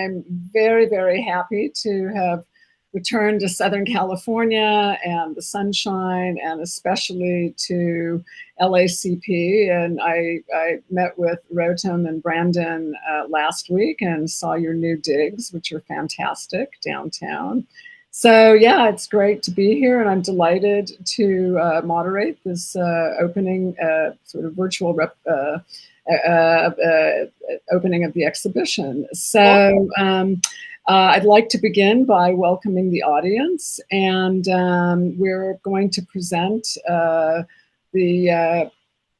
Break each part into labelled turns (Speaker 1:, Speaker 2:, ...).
Speaker 1: I'm very, very happy to have returned to Southern California and the sunshine, and especially to LACP. And I met with Rotem and Brandon last week and saw your new digs, which are fantastic downtown. So yeah, it's great to be here, and I'm delighted to moderate this opening, sort of virtual opening of the exhibition. So I'd like to begin by welcoming the audience, and we're going to present the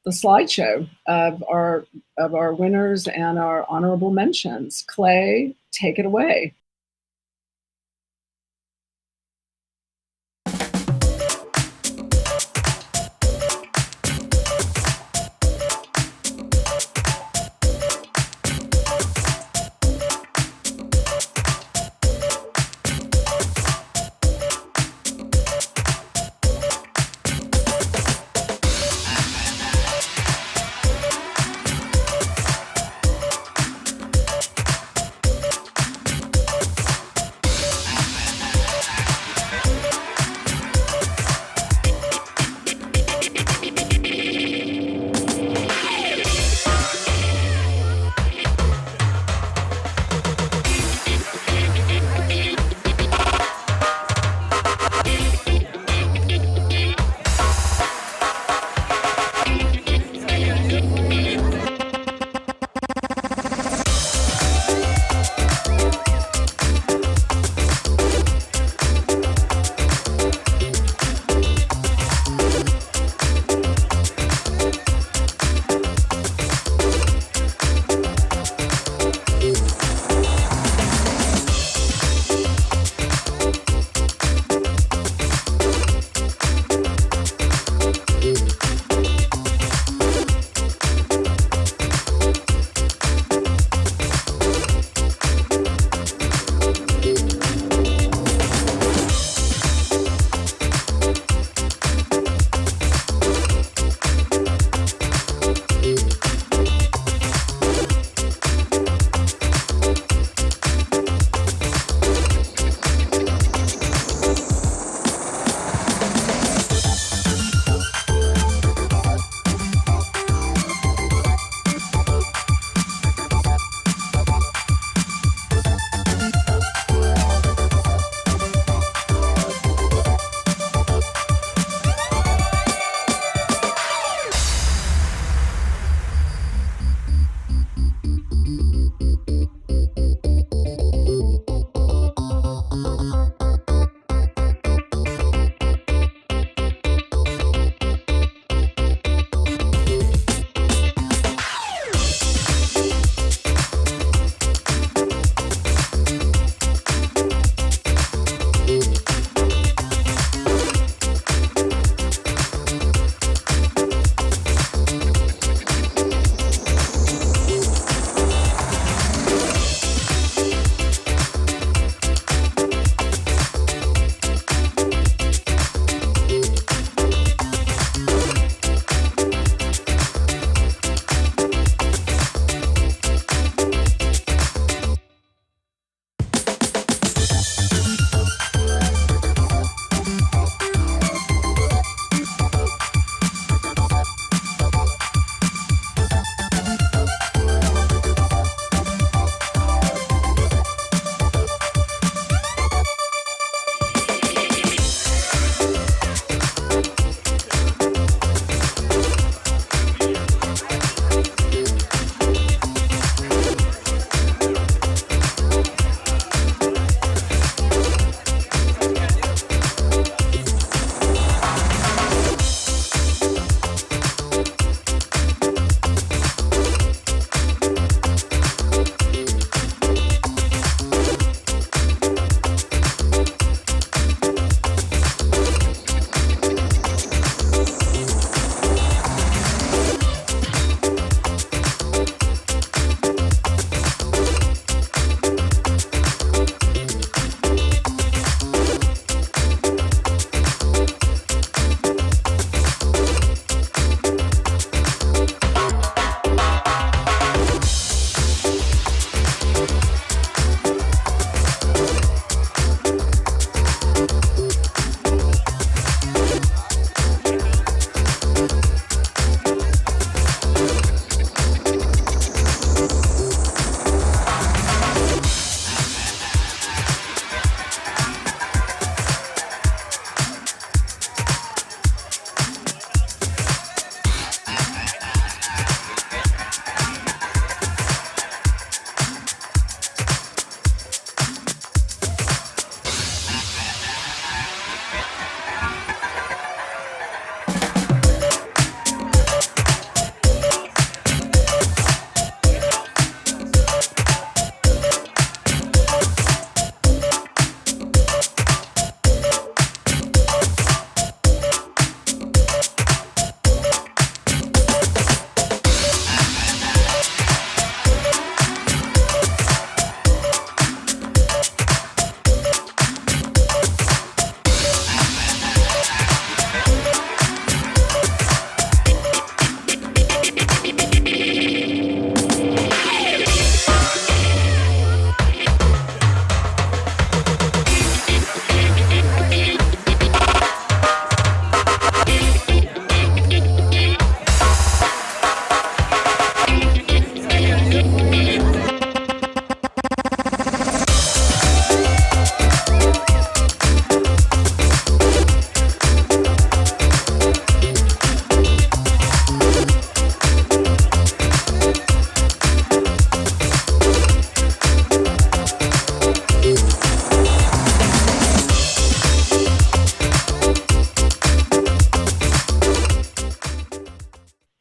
Speaker 1: slideshow of our winners and our honorable mentions. Clay, take it away.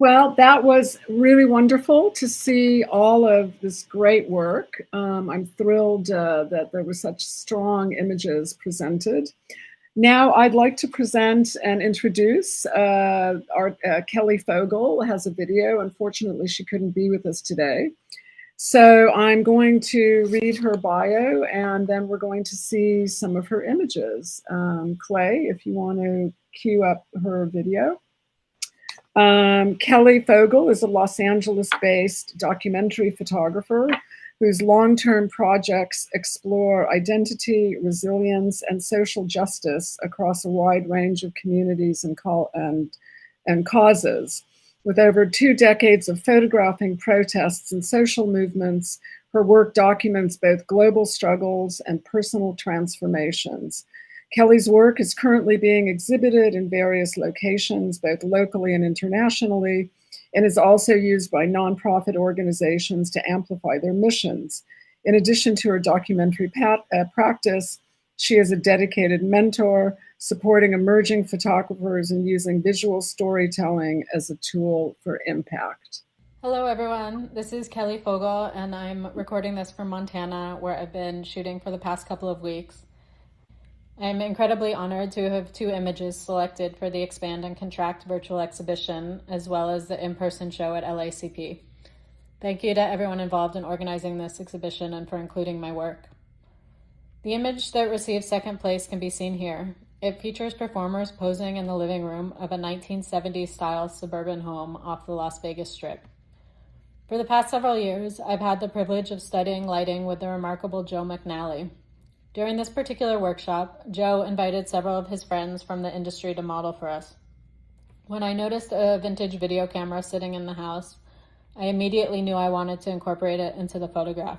Speaker 1: Well, that was really wonderful to see all of this great work. I'm thrilled that there were such strong images presented. Now I'd like to present and introduce our Kelly Fogel has a video. Unfortunately, she couldn't be with us today. So I'm going to read her bio, and then we're going to see some of her images. Clay, if you want to cue up her video. Kelly Fogel is a Los Angeles-based documentary photographer whose long-term projects explore identity, resilience, and social justice across a wide range of communities and causes. With over 2 decades of photographing protests and social movements, her work documents both global struggles and personal transformations. Kelly's work is currently being exhibited in various locations, both locally and internationally, and is also used by nonprofit organizations to amplify their missions. In addition to her documentary practice, she is a dedicated mentor, supporting emerging photographers and using visual storytelling as a tool for impact.
Speaker 2: Hello, everyone. This is Kelly Fogel, and I'm recording this from Montana, where I've been shooting for the past couple of weeks. I'm incredibly honored to have 2 images selected for the Expand and Contract virtual exhibition, as well as the in-person show at LACP. Thank you to everyone involved in organizing this exhibition and for including my work. The image that received second place can be seen here. It features performers posing in the living room of a 1970s-style suburban home off the Las Vegas Strip. For the past several years, I've had the privilege of studying lighting with the remarkable Joe McNally. During this particular workshop, Joe invited several of his friends from the industry to model for us. When I noticed a vintage video camera sitting in the house, I immediately knew I wanted to incorporate it into the photograph.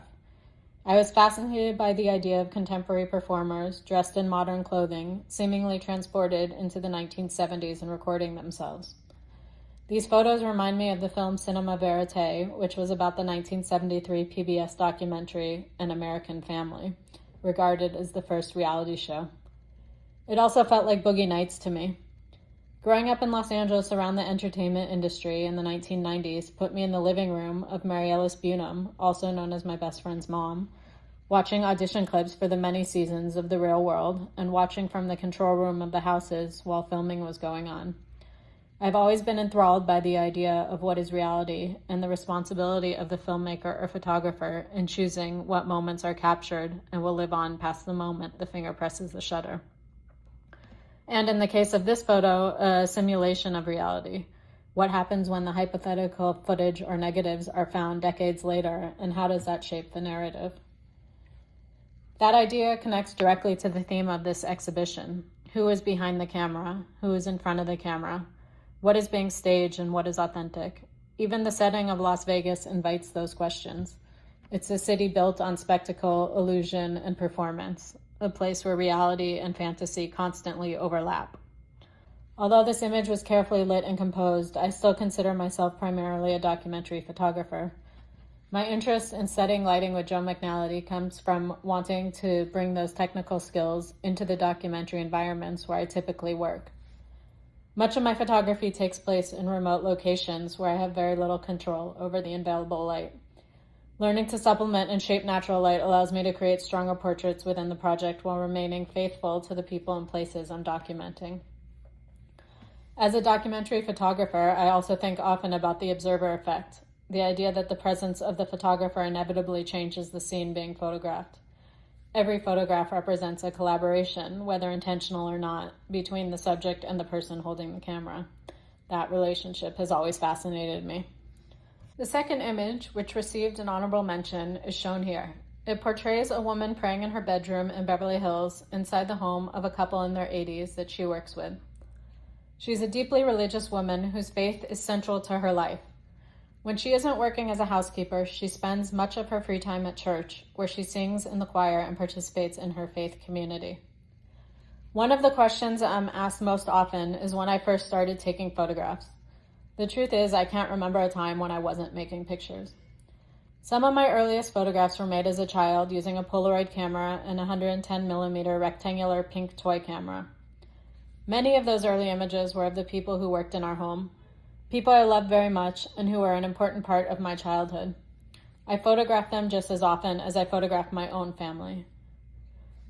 Speaker 2: I was fascinated by the idea of contemporary performers dressed in modern clothing, seemingly transported into the 1970s and recording themselves. These photos remind me of the film Cinema Verite, which was about the 1973 PBS documentary An American Family, regarded as the first reality show. It also felt like Boogie Nights to me. Growing up in Los Angeles around the entertainment industry in the 1990s put me in the living room of Mary Ellis Bunham, also known as my best friend's mom, watching audition clips for the many seasons of The Real World and watching from the control room of the houses while filming was going on. I've always been enthralled by the idea of what is reality and the responsibility of the filmmaker or photographer in choosing what moments are captured and will live on past the moment the finger presses the shutter. And in the case of this photo, a simulation of reality. What happens when the hypothetical footage or negatives are found decades later, and how does that shape the narrative? That idea connects directly to the theme of this exhibition. Who is behind the camera? Who is in front of the camera? What is being staged and what is authentic? Even the setting of Las Vegas invites those questions. It's a city built on spectacle, illusion, and performance, a place where reality and fantasy constantly overlap. Although this image was carefully lit and composed, I still consider myself primarily a documentary photographer. My interest in studying lighting with Joe McNally comes from wanting to bring those technical skills into the documentary environments where I typically work. Much of my photography takes place in remote locations where I have very little control over the available light. Learning to supplement and shape natural light allows me to create stronger portraits within the project while remaining faithful to the people and places I'm documenting. As a documentary photographer, I also think often about the observer effect, the idea that the presence of the photographer inevitably changes the scene being photographed. Every photograph represents a collaboration, whether intentional or not, between the subject and the person holding the camera. That relationship has always fascinated me. The second image, which received an honorable mention, is shown here. It portrays a woman praying in her bedroom in Beverly Hills inside the home of a couple in their 80s that she works with. She's a deeply religious woman whose faith is central to her life. When she isn't working as a housekeeper, she spends much of her free time at church, where she sings in the choir and participates in her faith community. One of the questions I'm asked most often is when I first started taking photographs. The truth is, I can't remember a time when I wasn't making pictures. Some of my earliest photographs were made as a child using a Polaroid camera and a 110mm rectangular pink toy camera. Many of those early images were of the people who worked in our home. people I love very much and who are an important part of my childhood. I photograph them just as often as I photograph my own family.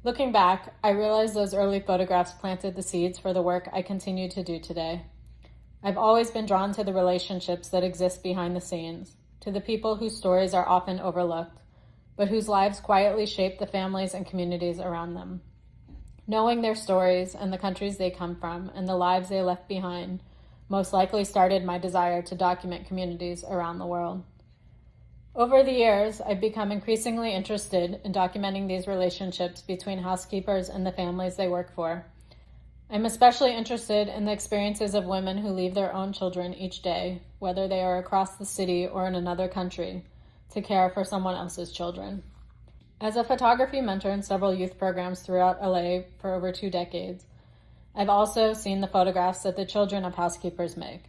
Speaker 2: Looking back, I realize those early photographs planted the seeds for the work I continue to do today. I've always been drawn to the relationships that exist behind the scenes, to the people whose stories are often overlooked, but whose lives quietly shape the families and communities around them. Knowing their stories and the countries they come from and the lives they left behind most likely started my desire to document communities around the world. Over the years, I've become increasingly interested in documenting these relationships between housekeepers and the families they work for. I'm especially interested in the experiences of women who leave their own children each day, whether they are across the city or in another country, to care for someone else's children. As a photography mentor in several youth programs throughout LA for over 2 decades, I've also seen the photographs that the children of housekeepers make.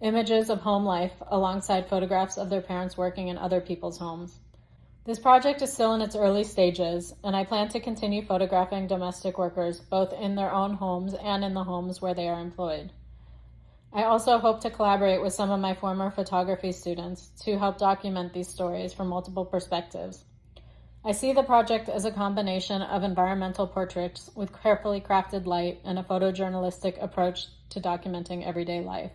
Speaker 2: Images of home life alongside photographs of their parents working in other people's homes. This project is still in its early stages, and I plan to continue photographing domestic workers both in their own homes and in the homes where they are employed. I also hope to collaborate with some of my former photography students to help document these stories from multiple perspectives. I see the project as a combination of environmental portraits with carefully crafted light and a photojournalistic approach to documenting everyday life.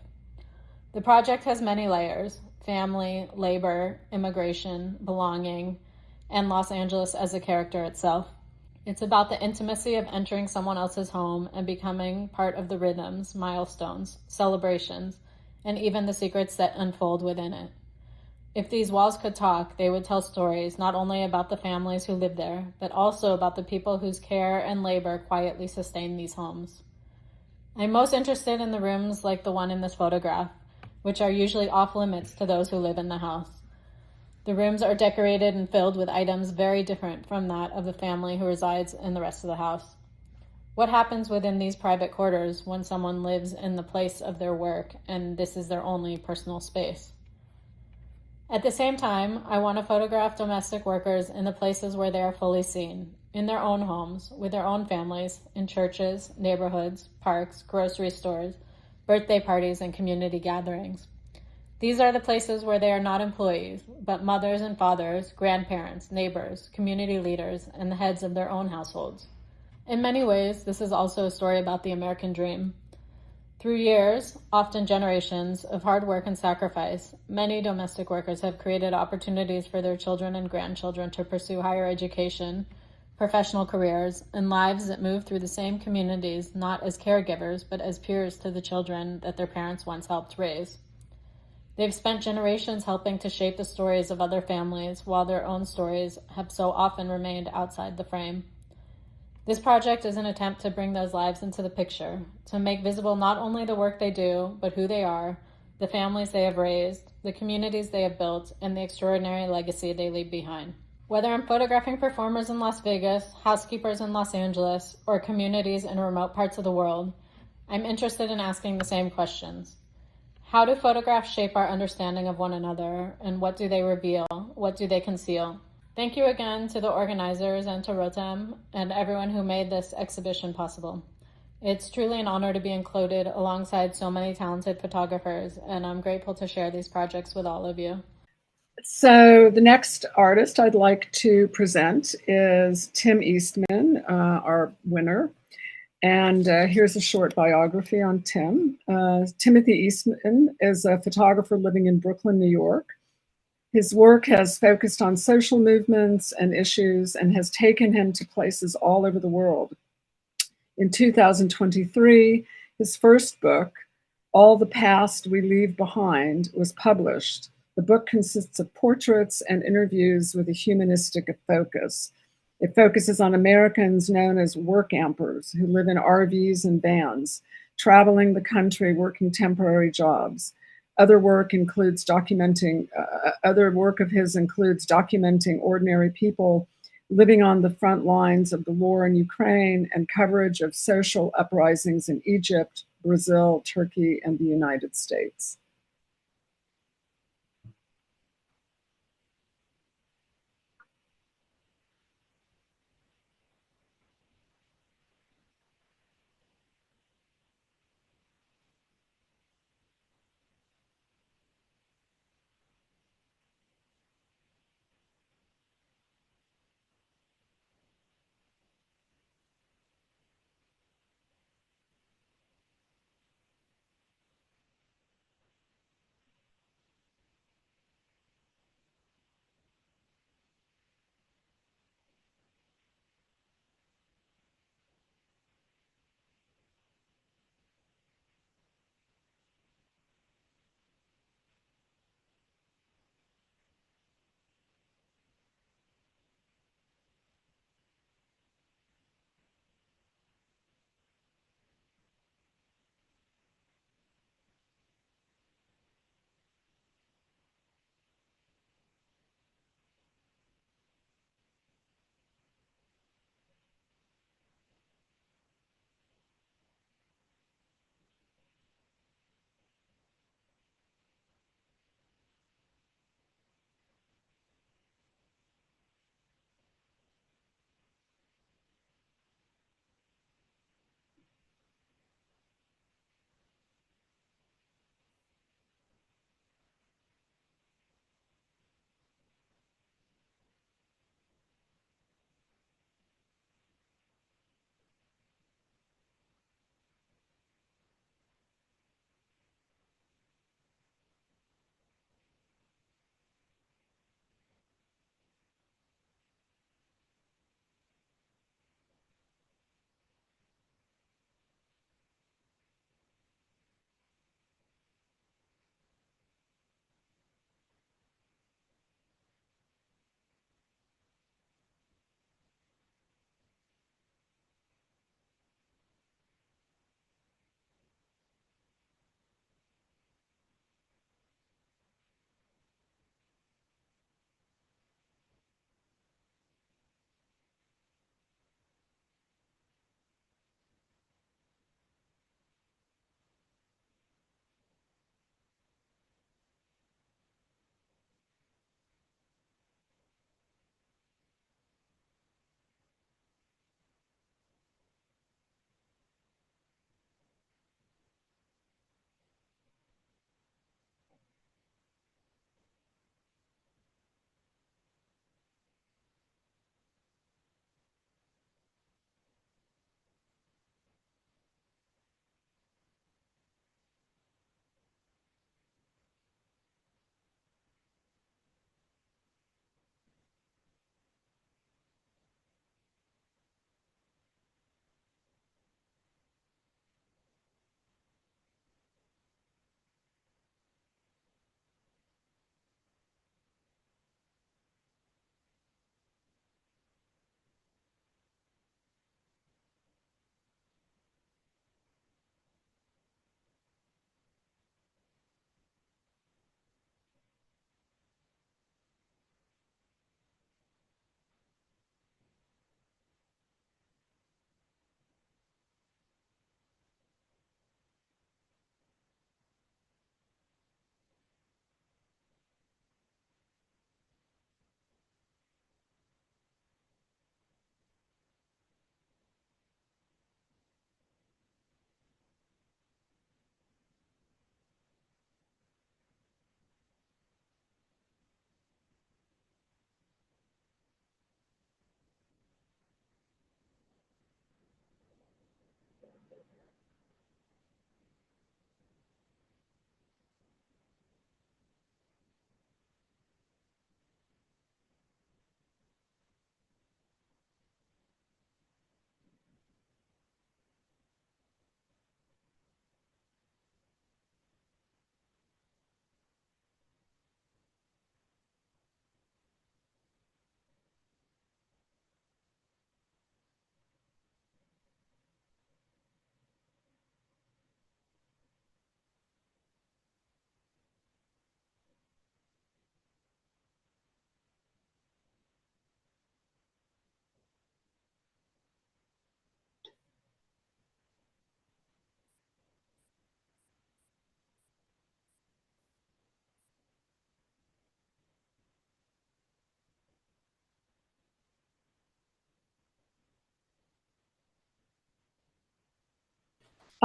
Speaker 2: The project has many layers: family, labor, immigration, belonging, and Los Angeles as a character itself. It's about the intimacy of entering someone else's home and becoming part of the rhythms, milestones, celebrations, and even the secrets that unfold within it. If these walls could talk, they would tell stories not only about the families who live there, but also about the people whose care and labor quietly sustain these homes. I'm most interested in the rooms like the one in this photograph, which are usually off limits to those who live in the house. The rooms are decorated and filled with items very different from that of the family who resides in the rest of the house. What happens within these private quarters when someone lives in the place of their work and this is their only personal space? At the same time, I want to photograph domestic workers in the places where they are fully seen, in their own homes, with their own families, in churches, neighborhoods, parks, grocery stores, birthday parties, and community gatherings. These are the places where they are not employees, but mothers and fathers, grandparents, neighbors, community leaders, and the heads of their own households. In many ways, this is also a story about the American dream. Through years, often generations, of hard work and sacrifice, many domestic workers have created opportunities for their children and grandchildren to pursue higher education, professional careers, and lives that move through the same communities, not as caregivers, but as peers to the children that their parents once helped raise. They've spent generations helping to shape the stories of other families, while their own stories have so often remained outside the frame. This project is an attempt to bring those lives into the picture, to make visible not only the work they do, but who they are, the families they have raised, the communities they have built, and the extraordinary legacy they leave behind. Whether I'm photographing performers in Las Vegas, housekeepers in Los Angeles, or communities in remote parts of the world, I'm interested in asking the same questions. How do photographs shape our understanding of one another, and what do they reveal? What do they conceal? Thank you again to the organizers and to Rotem and everyone who made this exhibition possible. It's truly an honor to be included alongside so many talented photographers, and I'm grateful to share these projects with all of you.
Speaker 1: So the next artist I'd like to present is Tim Eastman, our winner. And here's a short biography on Tim. Timothy Eastman is a photographer living in Brooklyn, New York. His work has focused on social movements and issues and has taken him to places all over the world. In 2023, his first book, All the Past We Leave Behind, was published. The book consists of portraits and interviews with a humanistic focus. It focuses on Americans known as work ampers who live in RVs and vans, traveling the country working temporary jobs. Other work of his includes documenting ordinary people living on the front lines of the war in Ukraine and coverage of social uprisings in Egypt, Brazil, Turkey, and the United States.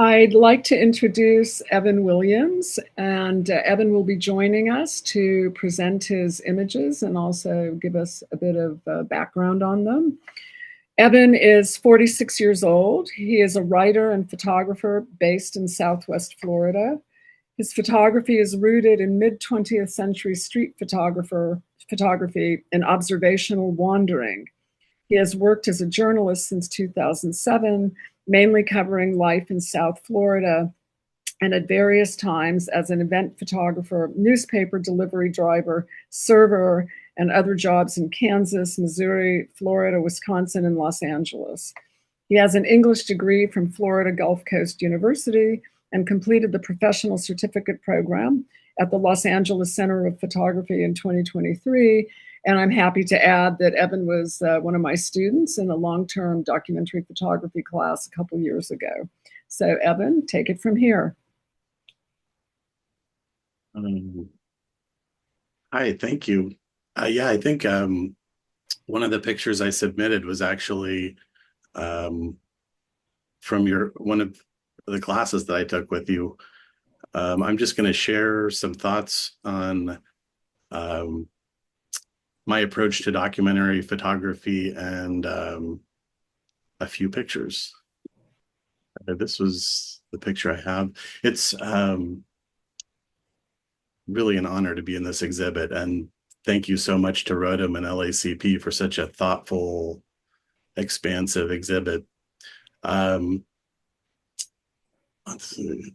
Speaker 1: I'd like to introduce Evan Williams, and Evan will be joining us to present his images and also give us a bit of background on them. Evan is 46 years old. He is a writer and photographer based in Southwest Florida. His photography is rooted in mid-20th century street photography and observational wandering. He has worked as a journalist since 2007, mainly covering life in South Florida, and at various times as an event photographer, newspaper delivery driver, server, and other jobs in Kansas, Missouri, Florida, Wisconsin, and Los Angeles. He has an English degree from Florida Gulf Coast University and completed the professional certificate program at the Los Angeles Center of Photography in 2023. And I'm happy to add that Evan was one of my students in a long-term documentary photography class a couple years ago. So Evan, take it from here.
Speaker 3: Hi, thank you. Yeah, I think one of the pictures I submitted was actually from one of the classes that I took with you. I'm just going to share some thoughts on my approach to documentary photography and a few pictures. This was the picture I have. It's really an honor to be in this exhibit, and thank you so much to Rohina and LACP for such a thoughtful, expansive exhibit. Let's see.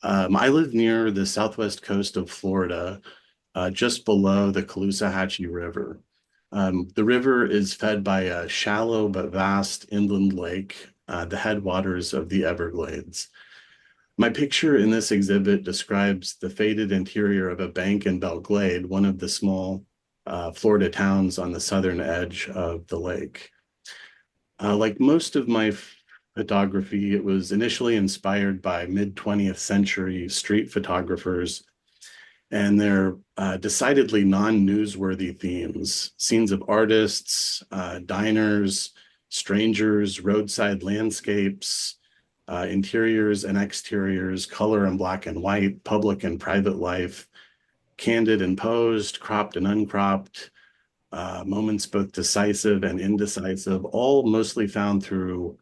Speaker 3: I live near the southwest coast of Florida, just below the Caloosahatchee River. The river is fed by a shallow but vast inland lake, the headwaters of the Everglades. My picture in this exhibit describes the faded interior of a bank in Belle Glade, one of the small Florida towns on the southern edge of the lake. Like most of my photography, it was initially inspired by mid-20th century street photographers and their decidedly non-newsworthy themes, scenes of artists, diners, strangers, roadside landscapes, interiors and exteriors, color and black and white, public and private life, candid and posed, cropped and uncropped, moments both decisive and indecisive, all mostly found through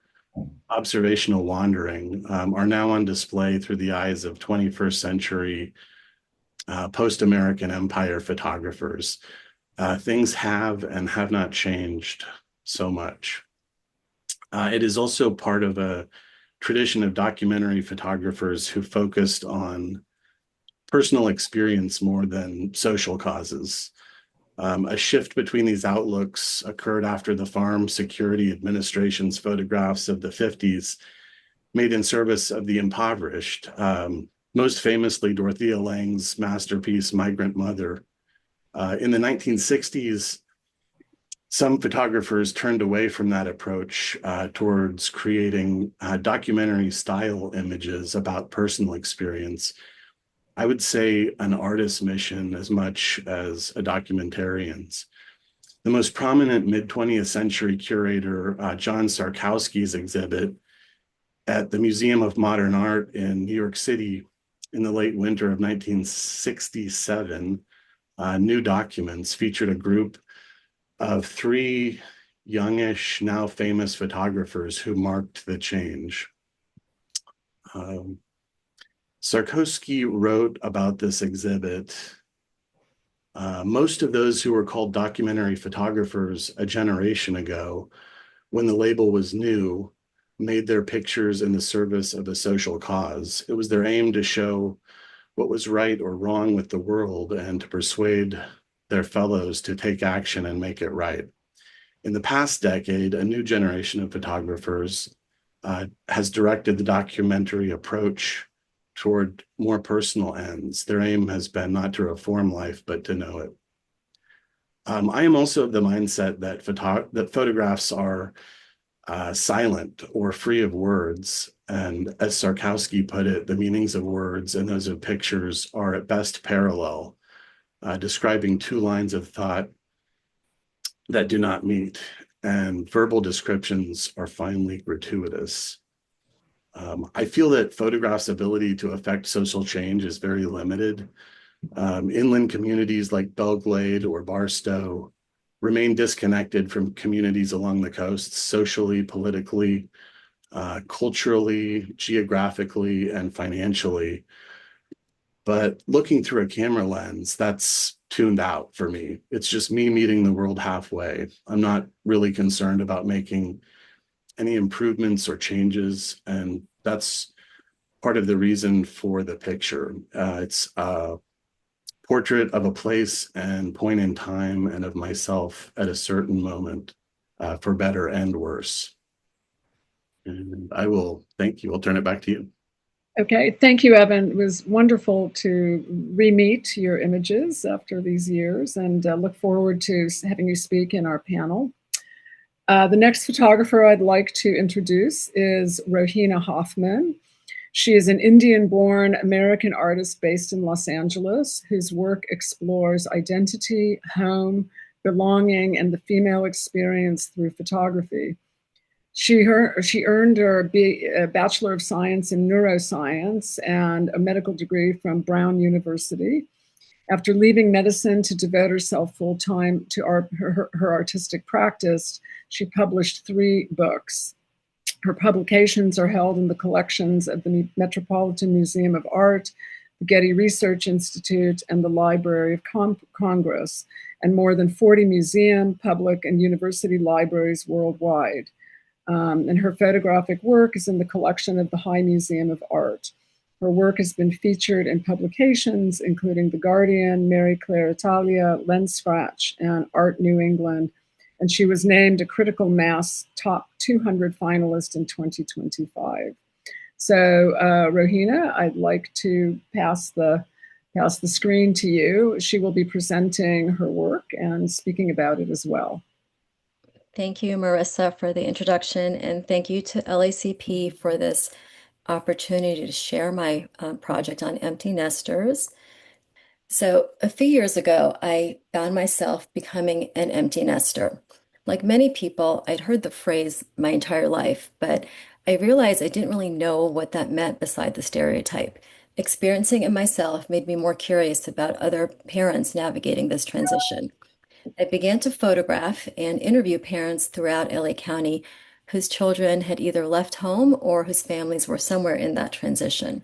Speaker 3: observational wandering, are now on display through the eyes of 21st century post-American Empire photographers. Things have and have not changed so much. It is also part of a tradition of documentary photographers who focused on personal experience more than social causes. A shift between these outlooks occurred after the Farm Security Administration's photographs of the 50s made in service of the impoverished, most famously Dorothea Lange's masterpiece, Migrant Mother. In the 1960s, some photographers turned away from that approach towards creating documentary style images about personal experience. I would say an artist's mission as much as a documentarian's. The most prominent mid-20th century curator, John Sarkowski's exhibit at the Museum of Modern Art in New York City in the late winter of 1967, New Documents, featured a group of three youngish, now famous photographers who marked the change. Sarkowski wrote about this exhibit. Most of those who were called documentary photographers a generation ago, when the label was new, made their pictures in the service of a social cause. It was their aim to show what was right or wrong with the world and to persuade their fellows to take action and make it right. In the past decade, a new generation of photographers has directed the documentary approach toward more personal ends. Their aim has been not to reform life, but to know it. I am also of the mindset that photographs are silent or free of words. And as Sarkowski put it, the meanings of words and those of pictures are at best parallel, describing two lines of thought that do not meet, and verbal descriptions are finely gratuitous. I feel that photographs' ability to affect social change is very limited. Inland communities like Belglade or Barstow remain disconnected from communities along the coast, socially, politically, culturally, geographically, and financially. But looking through a camera lens, that's tuned out for me. It's just me meeting the world halfway. I'm not really concerned about making any improvements or changes. And that's part of the reason for the picture. It's a portrait of a place and point in time and of myself at a certain moment, for better and worse. And I will thank you. I'll turn it back to you.
Speaker 1: Okay, thank you, Evan. It was wonderful to re-meet your images after these years, and look forward to having you speak in our panel. The next photographer I'd like to introduce is Rohina Hoffman. She is an Indian-born American artist based in Los Angeles, whose work explores identity, home, belonging, and the female experience through photography. She earned her Bachelor of Science in Neuroscience and a medical degree from Brown University. After leaving medicine to devote herself full-time to her artistic practice, she published 3 books. Her publications are held in the collections of the Metropolitan Museum of Art, the Getty Research Institute, and the Library of Congress, and more than 40 museum, public, and university libraries worldwide. And her photographic work is in the collection of the High Museum of Art. Her work has been featured in publications including The Guardian, Marie Claire Italia, Lens Scratch, and Art New England, and she was named a Critical Mass Top 200 finalist in 2025. So Rohina, I'd like to pass the screen to you. She will be presenting her work and speaking about it as well.
Speaker 4: Thank you, Marissa, for the introduction, and thank you to LACP for this opportunity to share my project on empty nesters. So a few years ago, I found myself becoming an empty nester. Like many people, I'd heard the phrase my entire life, but I realized I didn't really know what that meant beside the stereotype. Experiencing it myself made me more curious about other parents navigating this transition. I began to photograph and interview parents throughout LA County whose children had either left home or whose families were somewhere in that transition.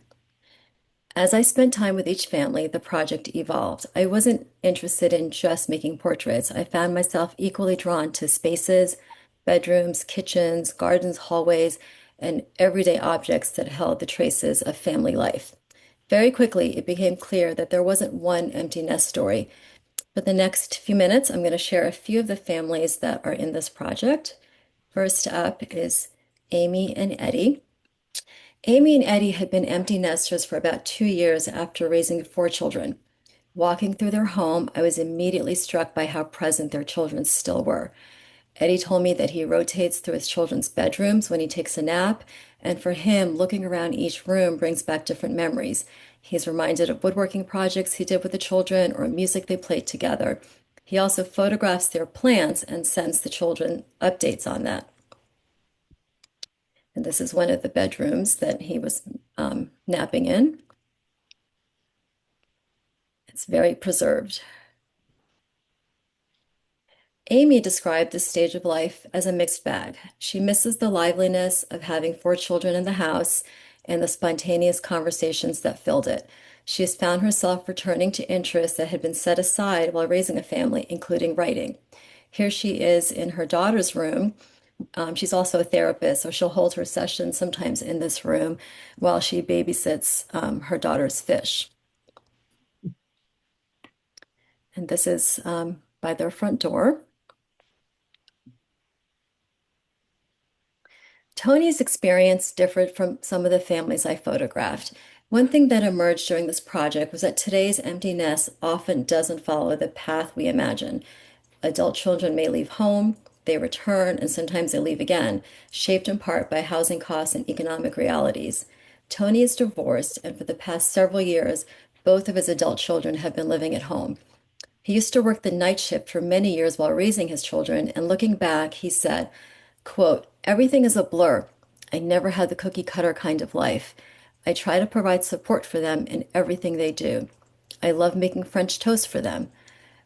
Speaker 4: As I spent time with each family, the project evolved. I wasn't interested in just making portraits. I found myself equally drawn to spaces, bedrooms, kitchens, gardens, hallways, and everyday objects that held the traces of family life. Very quickly, it became clear that there wasn't one empty nest story. For the next few minutes, I'm going to share a few of the families that are in this project. First up is Amy and Eddie. Amy and Eddie had been empty nesters for about 2 years after raising 4 children. Walking through their home, I was immediately struck by how present their children still were. Eddie told me that he rotates through his children's bedrooms when he takes a nap, and for him, looking around each room brings back different memories. He's reminded of woodworking projects he did with the children or music they played together. He also photographs their plants and sends the children updates on that. And this is one of the bedrooms that he was napping in. It's very preserved. Amy described this stage of life as a mixed bag. She misses the liveliness of having 4 children in the house and the spontaneous conversations that filled it. She has found herself returning to interests that had been set aside while raising a family, including writing. Here she is in her daughter's room. She's also a therapist, so she'll hold her sessions sometimes in this room while she babysits her daughter's fish. And this is by their front door. Tony's experience differed from some of the families I photographed. One thing that emerged during this project was that today's empty nest often doesn't follow the path we imagine. Adult children may leave home, they return, and sometimes they leave again, shaped in part by housing costs and economic realities. Tony is divorced, and for the past several years, both of his adult children have been living at home. He used to work the night shift for many years while raising his children, and looking back, he said, quote, "Everything is a blur. I never had the cookie cutter kind of life. I try to provide support for them in everything they do. I love making French toast for them.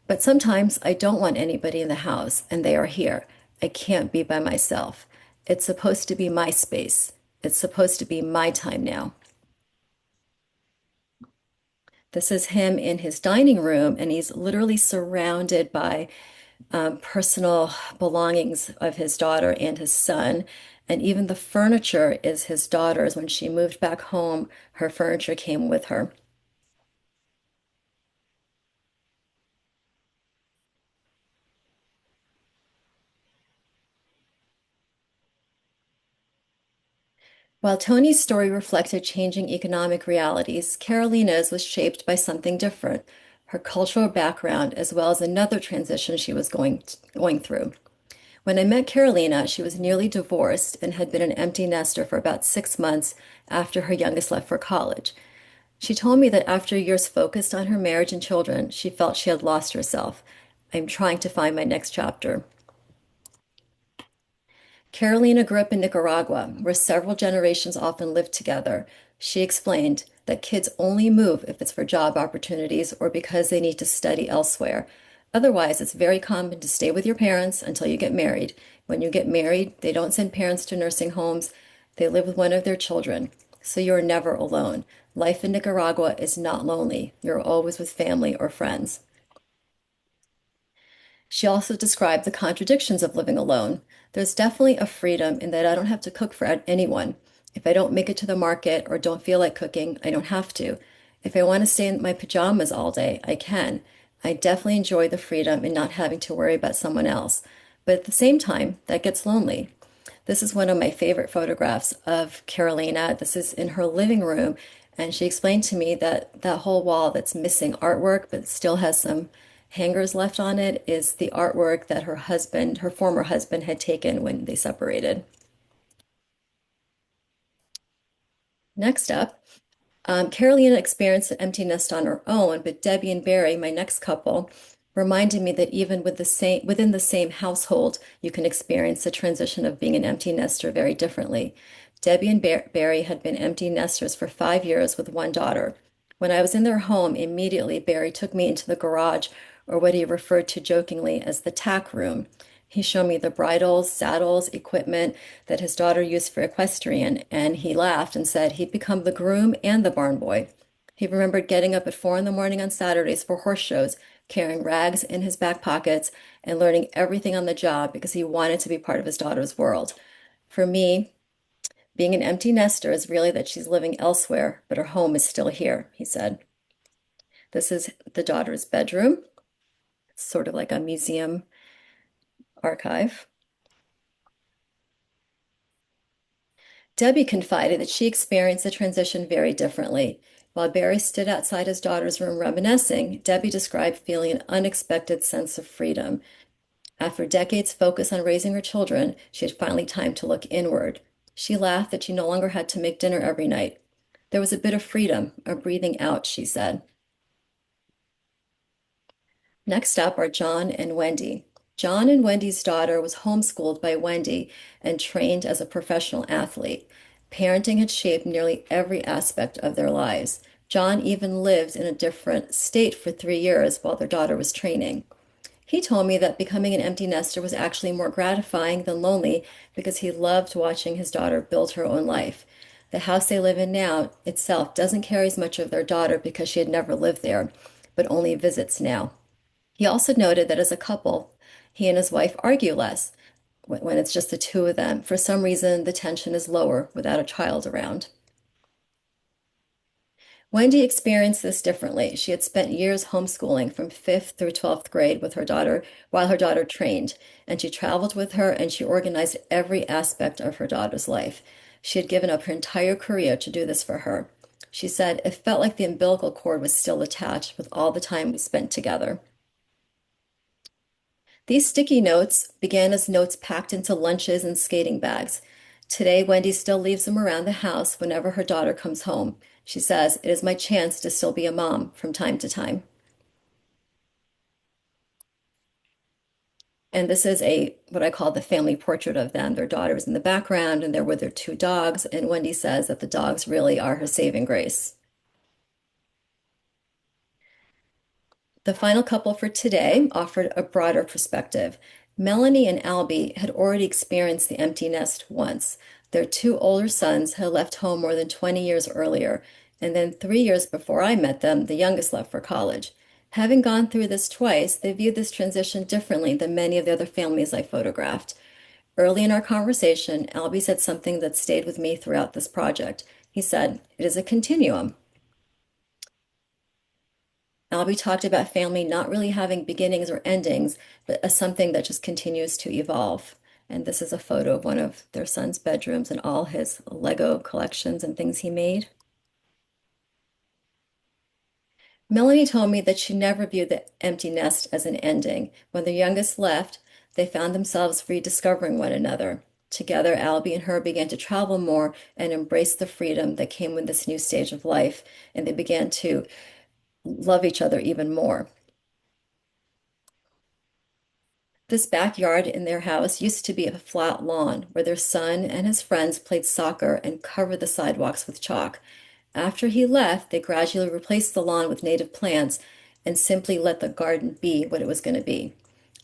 Speaker 4: But sometimes I don't want anybody in the house, and they are here. I can't be by myself. It's supposed to be my space. It's supposed to be my time now. This is him in his dining room, and he's literally surrounded by personal belongings of his daughter and his son. And even the furniture is his daughter's. When she moved back home, her furniture came with her. While Tony's story reflected changing economic realities, Carolina's was shaped by something different, her cultural background, as well as another transition she was going through. When I met Carolina, she was nearly divorced and had been an empty nester for about 6 months after her youngest left for college. She told me that after years focused on her marriage and children, she felt she had lost herself. I'm trying to find my next chapter. Carolina grew up in Nicaragua, where several generations often lived together. She explained that kids only move if it's for job opportunities or because they need to study elsewhere. Otherwise, it's very common to stay with your parents until you get married. When you get married, they don't send parents to nursing homes. They live with one of their children. So you're never alone. Life in Nicaragua is not lonely. You're always with family or friends. She also described the contradictions of living alone. There's definitely a freedom in that I don't have to cook for anyone. If I don't make it to the market or don't feel like cooking, I don't have to. If I want to stay in my pajamas all day, I can. I definitely enjoy the freedom in not having to worry about someone else. But at the same time, that gets lonely. This is one of my favorite photographs of Carolina. This is in her living room, and she explained to me that that whole wall that's missing artwork but still has some hangers left on it is the artwork that her husband, her former husband, had taken when they separated. Next up, Carolina experienced an empty nest on her own, but Debbie and Barry, my next couple, reminded me that even within the same household, you can experience the transition of being an empty nester very differently. Debbie and Barry had been empty nesters for 5 years with one daughter. When I was in their home, immediately Barry took me into the garage, or what he referred to jokingly as the tack room. He showed me the bridles, saddles, equipment that his daughter used for equestrian, and he laughed and said he'd become the groom and the barn boy. He remembered getting up at 4 in the morning on Saturdays for horse shows, carrying rags in his back pockets, and learning everything on the job because he wanted to be part of his daughter's world. For me, being an empty nester is really that she's living elsewhere, but her home is still here, he said. This is the daughter's bedroom. It's sort of like a museum archive. Debbie confided that she experienced the transition very differently. While Barry stood outside his daughter's room reminiscing, Debbie described feeling an unexpected sense of freedom. After decades focused on raising her children, she had finally time to look inward. She laughed that she no longer had to make dinner every night. There was a bit of freedom, a breathing out, she said. Next up are John and Wendy. John and Wendy's daughter was homeschooled by Wendy and trained as a professional athlete. Parenting had shaped nearly every aspect of their lives. John even lived in a different state for 3 years while their daughter was training. He told me that becoming an empty nester was actually more gratifying than lonely because he loved watching his daughter build her own life. The house they live in now itself doesn't carry as much of their daughter because she had never lived there, but only visits now. He also noted that as a couple, he and his wife argue less when it's just the two of them. For some reason, the tension is lower without a child around. Wendy experienced this differently. She had spent years homeschooling from 5th through 12th grade with her daughter while her daughter trained, and she traveled with her and she organized every aspect of her daughter's life. She had given up her entire career to do this for her. She said it felt like the umbilical cord was still attached with all the time we spent together. These sticky notes began as notes packed into lunches and skating bags. Today, Wendy still leaves them around the house whenever her daughter comes home. She says, "It is my chance to still be a mom from time to time." And this is what I call the family portrait of them. Their daughter is in the background, and they're with their two dogs. And Wendy says that the dogs really are her saving grace. The final couple for today offered a broader perspective. Melanie and Albie had already experienced the empty nest once. Their two older sons had left home more than 20 years earlier, and then 3 years before I met them, the youngest left for college. Having gone through this twice, they viewed this transition differently than many of the other families I photographed. Early in our conversation, Albie said something that stayed with me throughout this project. He said, "It is a continuum." Albie talked about family not really having beginnings or endings, but as something that just continues to evolve. And this is a photo of one of their son's bedrooms and all his Lego collections and things he made. Melanie told me that she never viewed the empty nest as an ending. When their youngest left, they found themselves rediscovering one another. Together, Albie and her began to travel more and embrace the freedom that came with this new stage of life, and they began to love each other even more. This backyard in their house used to be a flat lawn where their son and his friends played soccer and covered the sidewalks with chalk. After he left, they gradually replaced the lawn with native plants and simply let the garden be what it was going to be.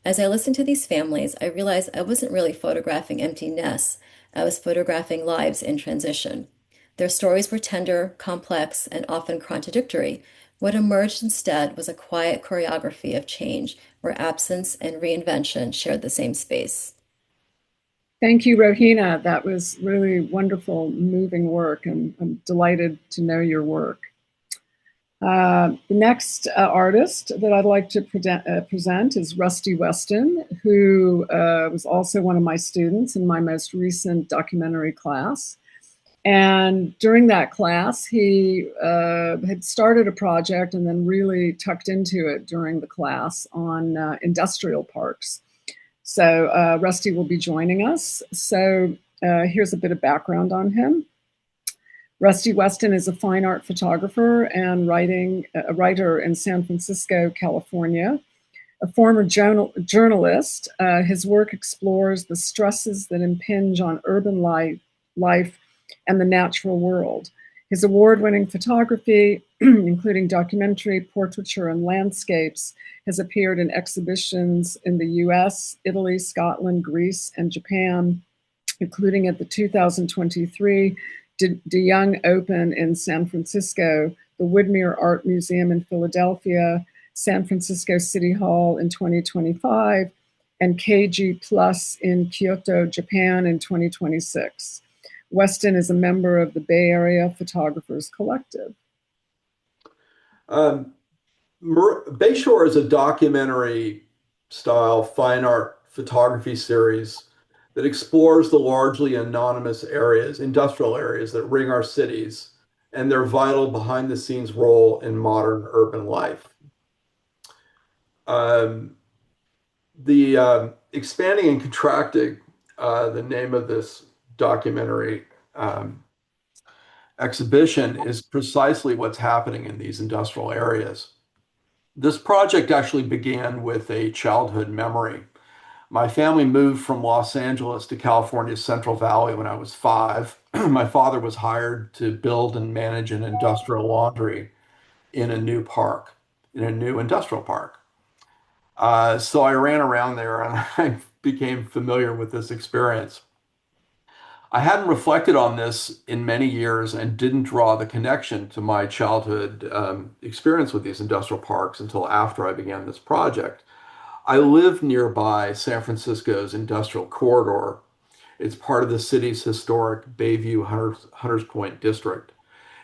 Speaker 4: As I listened to these families, I realized I wasn't really photographing empty nests. I was photographing lives in transition. Their stories were tender, complex, and often contradictory. What emerged instead was a quiet choreography of change, where absence and reinvention shared the same space.
Speaker 1: Thank you, Rohina. That was really wonderful, moving work, and I'm delighted to know your work. The next artist that I'd like to present is Rusty Weston, who was also one of my students in my most recent documentary class. And during that class, he had started a project and then really tucked into it during the class on industrial parks. So Rusty will be joining us. So here's a bit of background on him. Rusty Weston is a fine art photographer and a writer in San Francisco, California. A former journalist, his work explores the stresses that impinge on urban life and the natural world. His award-winning photography, including documentary, portraiture, and landscapes, has appeared in exhibitions in the US, Italy, Scotland, Greece, and Japan, including at the 2023 De Young Open in San Francisco, the Woodmere Art Museum in Philadelphia, San Francisco City Hall in 2025, and KG Plus in Kyoto, Japan in 2026. Weston is a member of the Bay Area Photographers Collective.
Speaker 5: Bayshore is a documentary style fine art photography series that explores the largely anonymous areas, industrial areas that ring our cities and their vital behind the scenes role in modern urban life. Expanding and contracting, the name of this documentary exhibition is precisely what's happening in these industrial areas. This project actually began with a childhood memory. My family moved from Los Angeles to California's Central Valley when I was 5. My father was hired to build and manage an industrial laundry in a new industrial park. So I ran around there and I became familiar with this experience. I hadn't reflected on this in many years and didn't draw the connection to my childhood experience with these industrial parks until after I began this project. I live nearby San Francisco's industrial corridor. It's part of the city's historic Bayview Hunters Point district.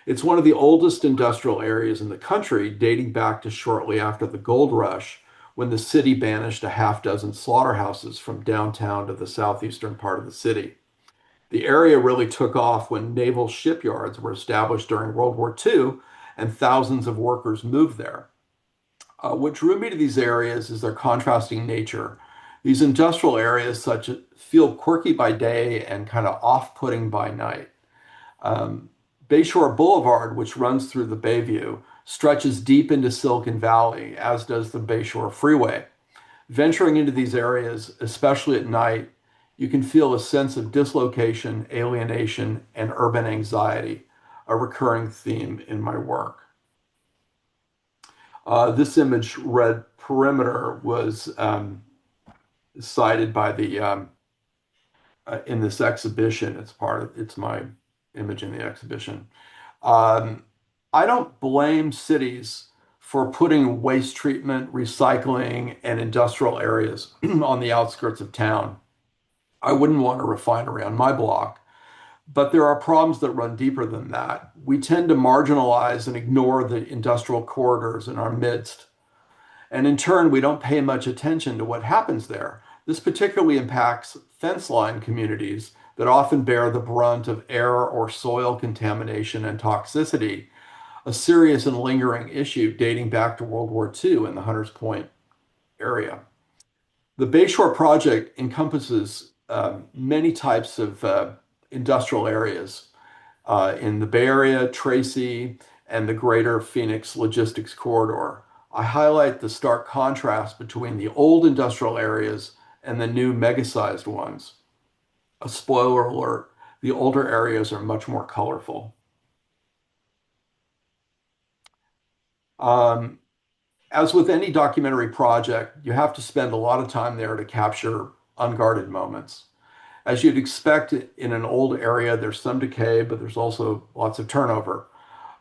Speaker 5: It's one of the oldest industrial areas in the country, dating back to shortly after the gold rush, when the city banished a half-dozen slaughterhouses from downtown to the southeastern part of the city. The area really took off when naval shipyards were established during World War II, and thousands of workers moved there. What drew me to these areas is their contrasting nature. These industrial areas feel quirky by day and kind of off-putting by night. Bayshore Boulevard, which runs through the Bayview, stretches deep into Silicon Valley, as does the Bayshore Freeway. Venturing into these areas, especially at night, you can feel a sense of dislocation, alienation, and urban anxiety, a recurring theme in my work. This image, Red Perimeter, was cited by the in this exhibition. It's my image in the exhibition. I don't blame cities for putting waste treatment, recycling, and industrial areas on the outskirts of town. I wouldn't want a refinery on my block, but there are problems that run deeper than that. We tend to marginalize and ignore the industrial corridors in our midst. And in turn, we don't pay much attention to what happens there. This particularly impacts fence line communities that often bear the brunt of air or soil contamination and toxicity, a serious and lingering issue dating back to World War II in the Hunters Point area. The Bayshore project encompasses many types of industrial areas in the Bay Area, Tracy, and the greater Phoenix logistics corridor. I highlight the stark contrast between the old industrial areas and the new mega-sized ones. A spoiler alert, the older areas are much more colorful. As with any documentary project, you have to spend a lot of time there to capture unguarded moments. As you'd expect in an old area, there's some decay, but there's also lots of turnover.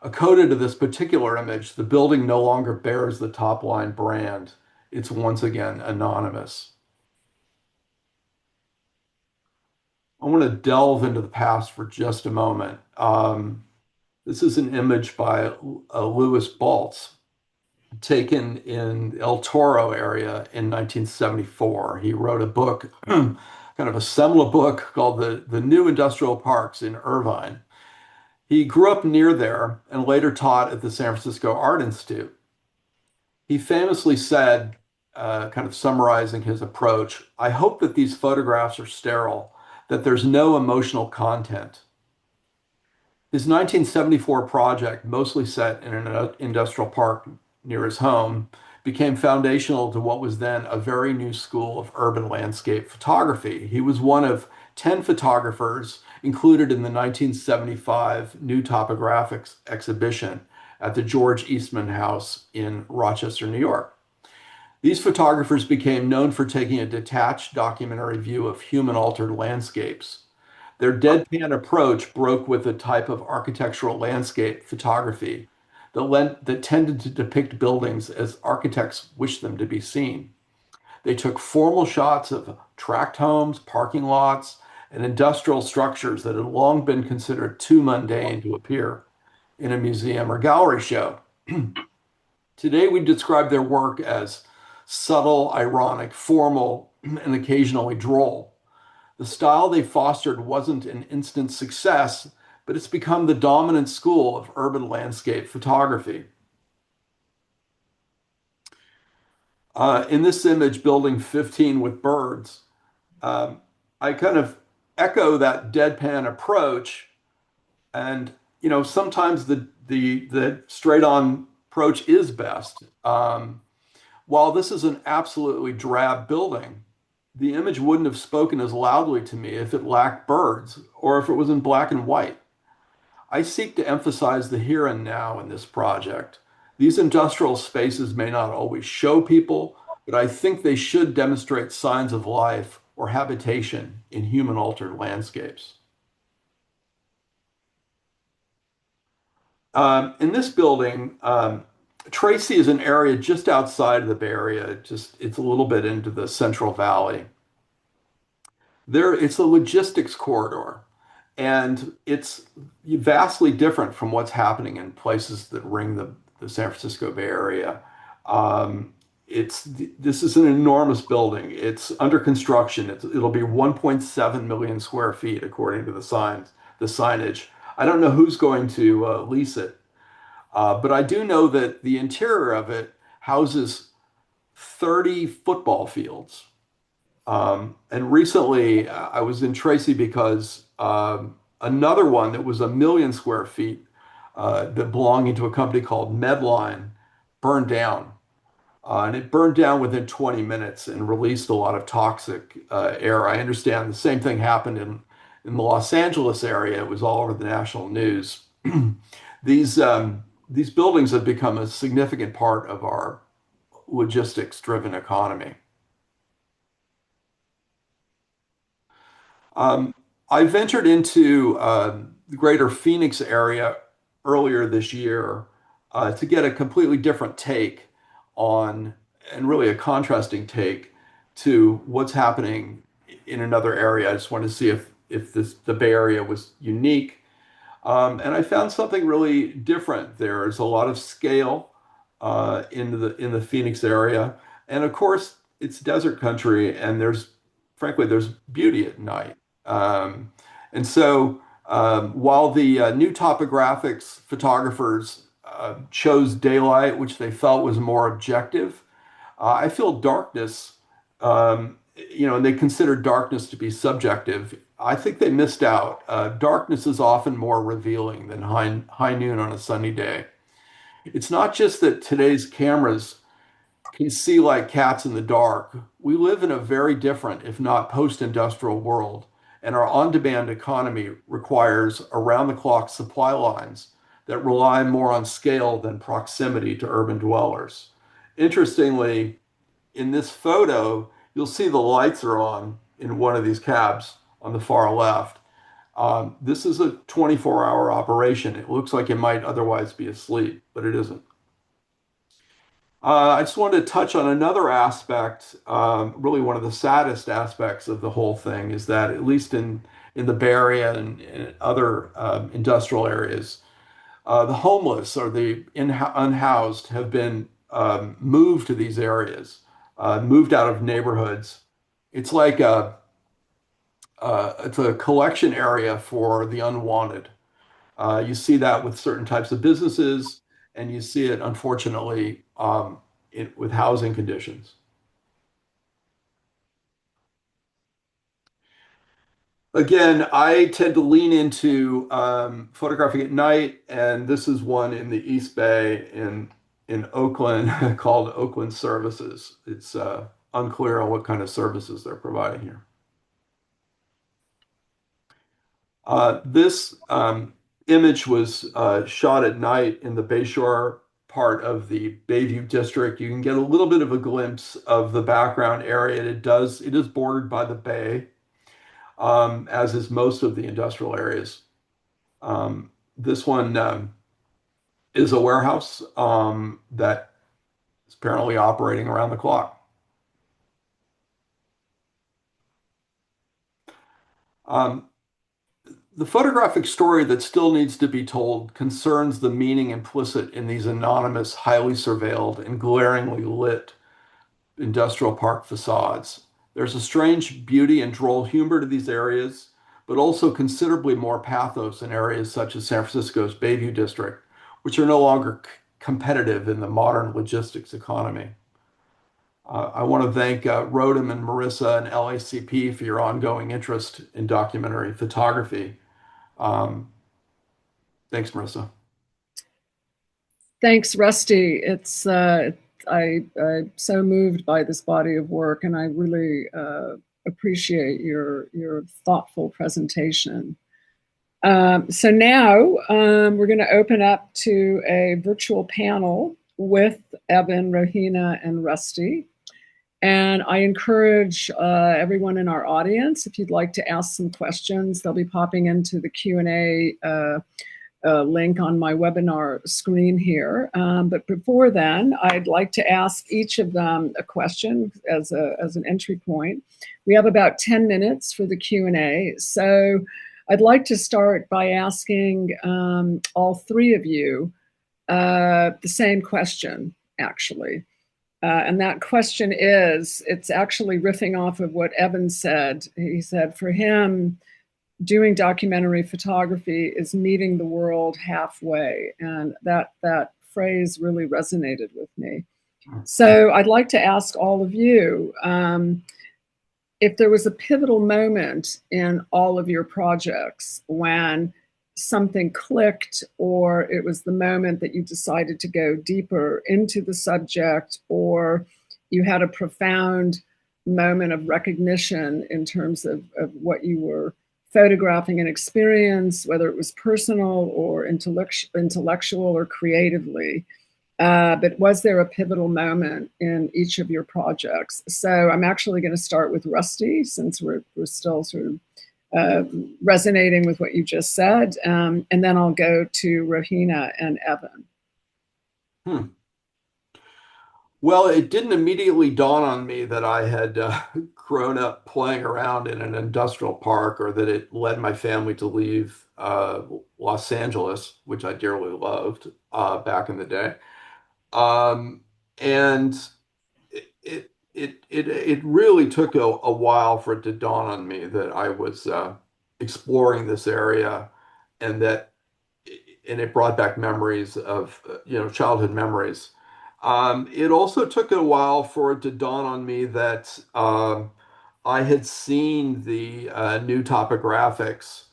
Speaker 5: A coda to this particular image, the building no longer bears the top line brand. It's once again anonymous. I want to delve into the past for just a moment. This is an image by Louis Baltz, taken in El Toro area in 1974. He wrote a book, kind of assemble a book called The New Industrial Parks in Irvine. He grew up near there and later taught at the San Francisco Art Institute. He famously said, kind of summarizing his approach, "I hope that these photographs are sterile, that there's no emotional content." His 1974 project, mostly set in an industrial park near his home, became foundational to what was then a very new school of urban landscape photography. He was one of 10 photographers included in the 1975 New Topographics exhibition at the George Eastman House in Rochester, New York. These photographers became known for taking a detached documentary view of human-altered landscapes. Their deadpan approach broke with the type of architectural landscape photography that tended to depict buildings as architects wished them to be seen. They took formal shots of tract homes, parking lots, and industrial structures that had long been considered too mundane to appear in a museum or gallery show. Today, we describe their work as subtle, ironic, formal, and occasionally droll. The style they fostered wasn't an instant success, but it's become the dominant school of urban landscape photography. In this image, Building 15 with birds, I kind of echo that deadpan approach. And, you know, sometimes the straight-on approach is best. While this is an absolutely drab building, the image wouldn't have spoken as loudly to me if it lacked birds or if it was in black and white. I seek to emphasize the here and now in this project. These industrial spaces may not always show people, but I think they should demonstrate signs of life or habitation in human-altered landscapes. In this building, Tracy is an area just outside of the Bay Area. It's a little bit into the Central Valley. It's a logistics corridor, and it's vastly different from what's happening in places that ring the San Francisco Bay Area. This is an enormous building. It's under construction. It'll be 1.7 million square feet, according to the signage. I don't know who's going to lease it. But I do know that the interior of it houses 30 football fields. And recently I was in Tracy because another one that was 1 million square feet that belonging to a company called Medline burned down. and it burned down within 20 minutes and released a lot of toxic air. I understand the same thing happened in the Los Angeles area. It was all over the national news. These buildings have become a significant part of our logistics-driven economy. I ventured into the greater Phoenix area earlier this year to get a completely different take on, and really a contrasting take to what's happening in another area. I just wanted to see if the Bay Area was unique. And I found something really different. There's a lot of scale in the Phoenix area. And of course, it's desert country, and frankly, there's beauty at night. And so while the new topographics photographers chose daylight, which they felt was more objective, I feel darkness, and they consider darkness to be subjective. I think they missed out. Darkness is often more revealing than high noon on a sunny day. It's not just that today's cameras can see like cats in the dark. We live in a very different, if not post-industrial world, and our on-demand economy requires around-the-clock supply lines that rely more on scale than proximity to urban dwellers. Interestingly, in this photo, you'll see the lights are on in one of these cabs on the far left. This is a 24-hour operation. It looks like it might otherwise be asleep, but it isn't. I just wanted to touch on another aspect, really one of the saddest aspects of the whole thing is that at least in the Bay Area and in other industrial areas, the homeless or the unhoused have been moved to these areas, moved out of neighborhoods. It's like it's a collection area for the unwanted. You see that with certain types of businesses, and you see it, unfortunately, with housing conditions. Again, I tend to lean into photographing at night, and this is one in the East Bay in Oakland called Oakland Services. It's unclear on what kind of services they're providing here. This image was shot at night in the Bayshore part of the Bayview district. You can get a little bit of a glimpse of the background area. It is bordered by the bay, as is most of the industrial areas. This one is a warehouse that is apparently operating around the clock. The photographic story that still needs to be told concerns the meaning implicit in these anonymous, highly surveilled, and glaringly lit industrial park facades. There's a strange beauty and droll humor to these areas, but also considerably more pathos in areas such as San Francisco's Bayview district, which are no longer competitive in the modern logistics economy. I want to thank Robyn and Marissa and LACP for your ongoing interest in documentary photography. Thanks, Marissa.
Speaker 1: Thanks, Rusty. It's I'm so moved by this body of work, and I really appreciate your thoughtful presentation. So now we're going to open up to a virtual panel with Evan, Rohina, and Rusty. And I encourage everyone in our audience, if you'd like to ask some questions, they'll be popping into the Q&A link on my webinar screen here. But before then, I'd like to ask each of them a question as an entry point. We have about 10 minutes for the Q&A. So I'd like to start by asking all three of you the same question, actually. And that question is, it's actually riffing off of what Evan said. He said, for him, doing documentary photography is meeting the world halfway. And that phrase really resonated with me. So I'd like to ask all of you, if there was a pivotal moment in all of your projects when something clicked, or it was the moment that you decided to go deeper into the subject, or you had a profound moment of recognition in terms of what you were photographing and experience, whether it was personal or intellectual or creatively. But was there a pivotal moment in each of your projects? So I'm actually going to start with Rusty, since we're still sort of resonating with what you just said, and then I'll go to Rohina and Evan.
Speaker 5: Well, it didn't immediately dawn on me that I had grown up playing around in an industrial park, or that it led my family to leave Los Angeles, which I dearly loved back in the day. And it really took a while for it to dawn on me that I was exploring this area, and it brought back memories of childhood memories. It also took a while for it to dawn on me that I had seen the new topographics,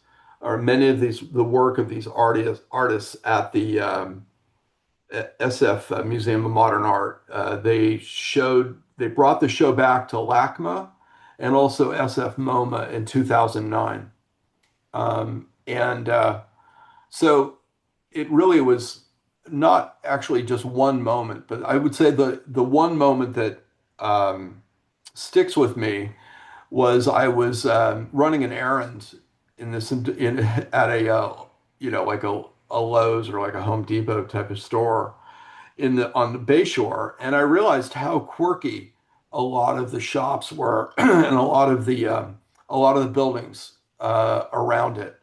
Speaker 5: or many of the work of these artists at the SF Museum of Modern Art. They brought the show back to LACMA and also SF MoMA in 2009. So it really was not actually just one moment, but I would say the one moment that sticks with me was I was running an errand at a like a Lowe's or like a Home Depot type of store on the Bayshore, and I realized how quirky a lot of the shops were and a lot of the buildings around it.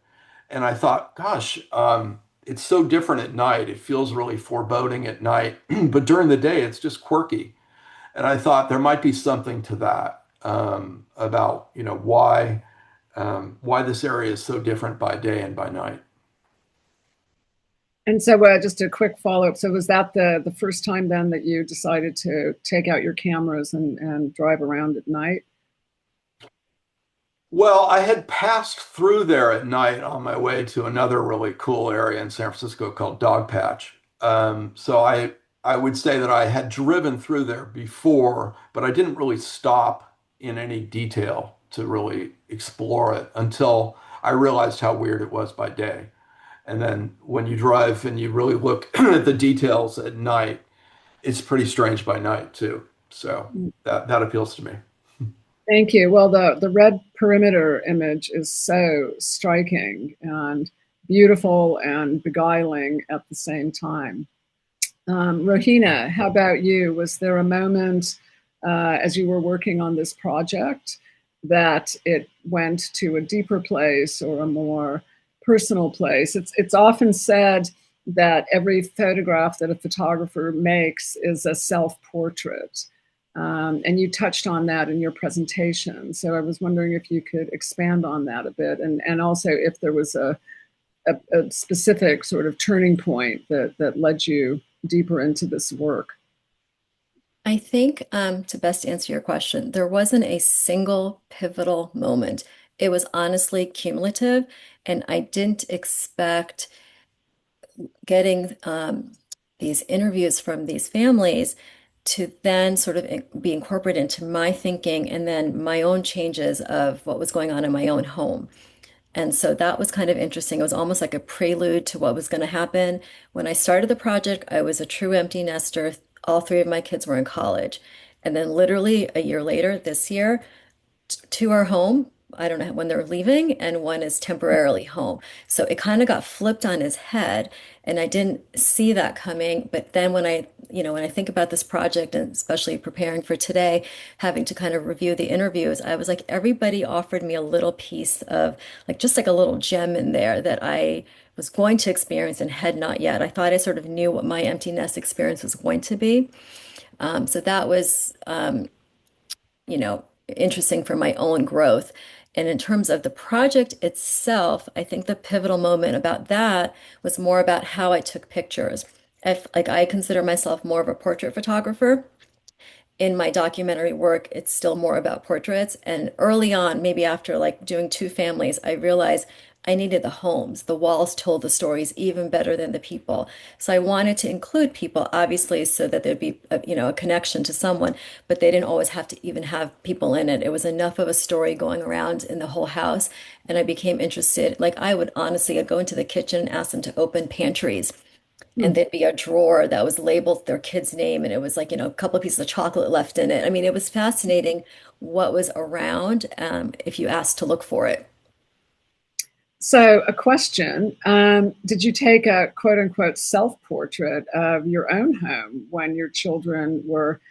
Speaker 5: And I thought, gosh, it's so different at night. It feels really foreboding at night, but during the day, it's just quirky. And I thought there might be something to that, about why this area is so different by day and by night.
Speaker 1: And so just a quick follow-up. So was that the first time then that you decided to take out your cameras and drive around at night?
Speaker 5: Well, I had passed through there at night on my way to another really cool area in San Francisco called Dogpatch. So I would say that I had driven through there before, but I didn't really stop in any detail to really explore it until I realized how weird it was by day. And then when you drive and you really look at the details at night, it's pretty strange by night too. So that appeals to me.
Speaker 1: Thank you. Well, the red perimeter image is so striking and beautiful and beguiling at the same time. Rohina, how about you? Was there a moment as you were working on this project that it went to a deeper place or a more personal place? It's often said that every photograph that a photographer makes is a self-portrait. And you touched on that in your presentation. So I was wondering if you could expand on that a bit, and also if there was a specific sort of turning point that led you deeper into this work.
Speaker 4: I think to best answer your question, there wasn't a single pivotal moment. It was honestly cumulative, and I didn't expect getting these interviews from these families to then sort of be incorporated into my thinking and then my own changes of what was going on in my own home. And so that was kind of interesting. It was almost like a prelude to what was going to happen. When I started the project, I was a true empty nester. All three of my kids were in college. And then literally a year later, this year, two are home. I don't know when they're leaving, and one is temporarily home. So it kind of got flipped on his head, and I didn't see that coming. But then when I think about this project, and especially preparing for today, having to kind of review the interviews, I was like, everybody offered me a little piece of just like a little gem in there that I was going to experience and had not yet. I thought I sort of knew what my empty nest experience was going to be. So that was, interesting for my own growth. And in terms of the project itself, I think the pivotal moment about that was more about how I took pictures. I consider myself more of a portrait photographer. In my documentary work, it's still more about portraits. And early on, maybe after doing two families, I realized I needed the homes. The walls told the stories even better than the people. So I wanted to include people, obviously, so that there'd be a connection to someone, but they didn't always have to even have people in it. It was enough of a story going around in the whole house. And I became interested. Like I would honestly, I'd go into the kitchen and ask them to open pantries. And there'd be a drawer that was labeled their kid's name, and it was like, a couple of pieces of chocolate left in it. I mean, it was fascinating what was around, if you asked to look for it.
Speaker 1: So a question, did you take a quote unquote self-portrait of your own home when your children were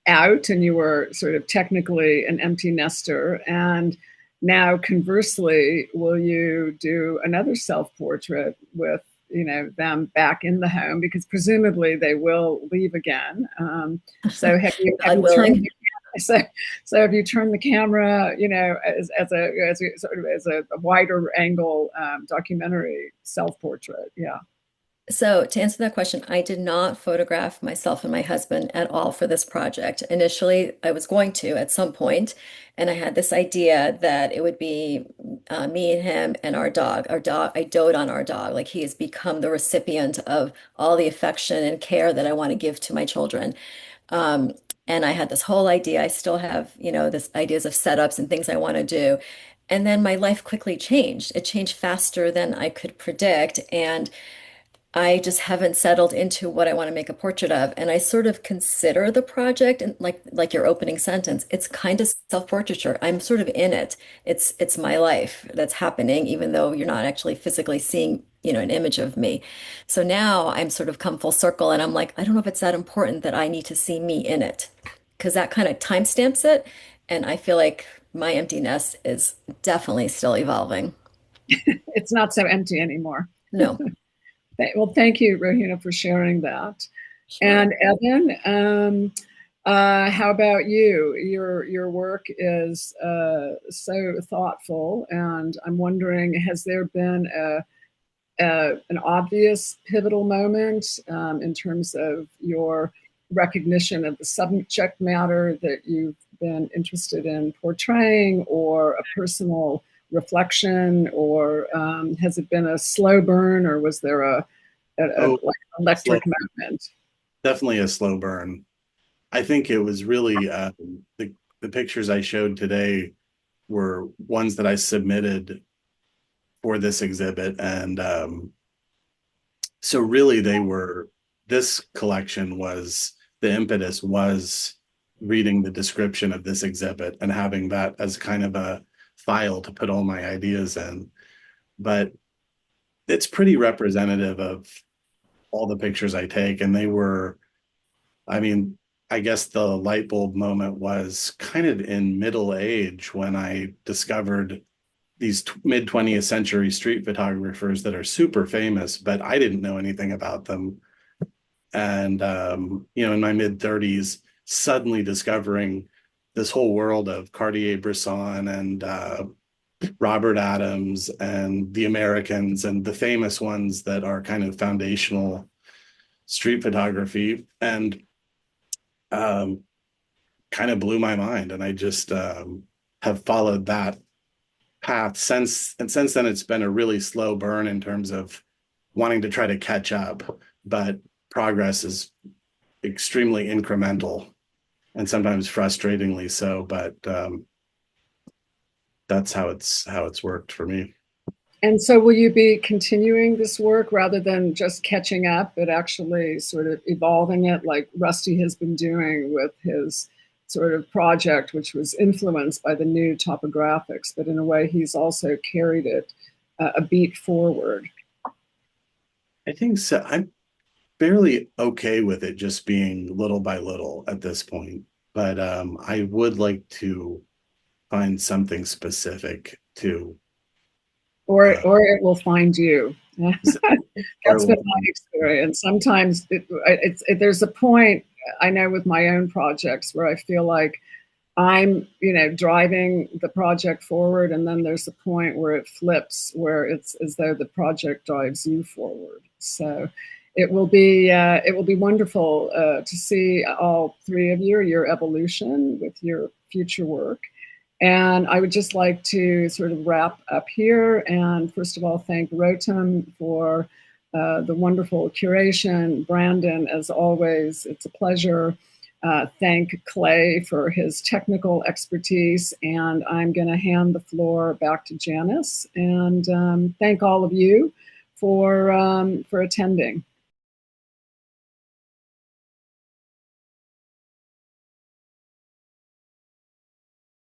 Speaker 1: out and you were sort of technically an empty nester? And now conversely, will you do another self-portrait with them back in the home, because presumably they will leave again. So have you turned have you turned the camera, as a wider angle documentary self-portrait? Yeah.
Speaker 4: So to answer that question, I did not photograph myself and my husband at all for this project. Initially, I was going to at some point, and I had this idea that it would be me and him and our dog. Our dog, I dote on our dog. Like he has become the recipient of all the affection and care that I want to give to my children. Um, and I had this whole idea. I still have, this ideas of setups and things I want to do. And then my life quickly changed. It changed faster than I could predict. And I just haven't settled into what I want to make a portrait of. And I sort of consider the project, and like your opening sentence, it's kind of self-portraiture. I'm sort of in it. It's my life that's happening, even though you're not actually physically seeing, an image of me. So now I'm sort of come full circle and I'm like, I don't know if it's that important that I need to see me in it, because that kind of timestamps it. And I feel like my empty nest is definitely still evolving.
Speaker 1: It's not so empty anymore.
Speaker 4: No.
Speaker 1: Well, thank you, Rohina, for sharing that.
Speaker 4: Sure.
Speaker 1: And Evan, how about you? Your work is so thoughtful, and I'm wondering, has there been an obvious pivotal moment in terms of your recognition of the subject matter that you've been interested in portraying, or a personal reflection, or has it been a slow burn, or was there a like electric moment?
Speaker 3: Definitely a slow burn. I think it was really the pictures I showed today were ones that I submitted for this exhibit, and so really this collection was, the impetus was reading the description of this exhibit and having that as kind of a file to put all my ideas in. But it's pretty representative of all the pictures I take, and they were, I guess the light bulb moment was kind of in middle age when I discovered these mid 20th century street photographers that are super famous, but I didn't know anything about them. And in my mid 30s, suddenly discovering this whole world of Cartier-Bresson and Robert Adams and the Americans and the famous ones that are kind of foundational street photography, and kind of blew my mind. And I just have followed that path since. And since then, it's been a really slow burn in terms of wanting to try to catch up, but progress is extremely incremental and sometimes frustratingly so. But that's how it's worked for me.
Speaker 1: And so will you be continuing this work rather than just catching up, but actually sort of evolving it like Rusty has been doing with his sort of project, which was influenced by the new topographics, but in a way he's also carried it a beat forward?
Speaker 3: I think so. I'm fairly okay with it just being little by little at this point, but I would like to find something specific to.
Speaker 1: Or it will find you. That's been my experience. Sometimes there's a point, I know with my own projects, where I feel like I'm, driving the project forward, and then there's a point where it flips, where it's as though the project drives you forward. So it will be wonderful to see all three of you, your evolution with your future work. And I would just like to sort of wrap up here and first of all thank Rotem for the wonderful curation. Brandon, as always, it's a pleasure. Thank Clay for his technical expertise, and I'm going to hand the floor back to Janice, and thank all of you for attending.